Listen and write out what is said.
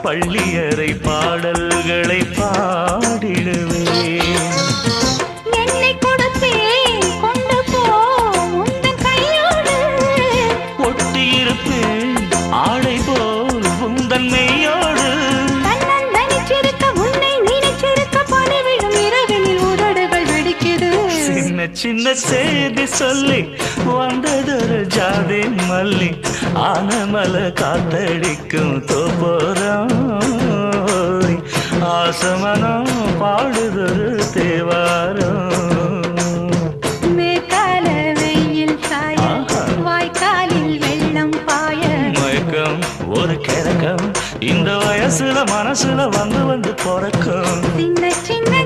பள்ளியறை பாடல்களை பாடிடுவேன். என்னை கொடுத்தேன் கொண்டு போ உந்தன் கையோடு. ஒட்டியிருப்பேன் ஆடை போல் உந்தன் மெய்யோடு. தன்னந்தனிச்சிருக்க உன்னை நினைச்சிருக்க பணிவிடும் இரவினில் உதடுகள் வெடிக்குது. சின்ன சின்ன செய்தி சொல்லி வந்ததொரு ஜாதி மல்லி. ஆனமல காத்தடிக்கும் தோப்போரம் ஆசமனம் பாடுதொரு தேவாரம். மேற்கால வெயில் சாய வாய்க்காலில் வெள்ளம் பாய. மயக்கம் ஒரு கிறக்கம் இந்த வயசுல மனசுல வந்து வந்து பிறக்கும். சின்ன சின்ன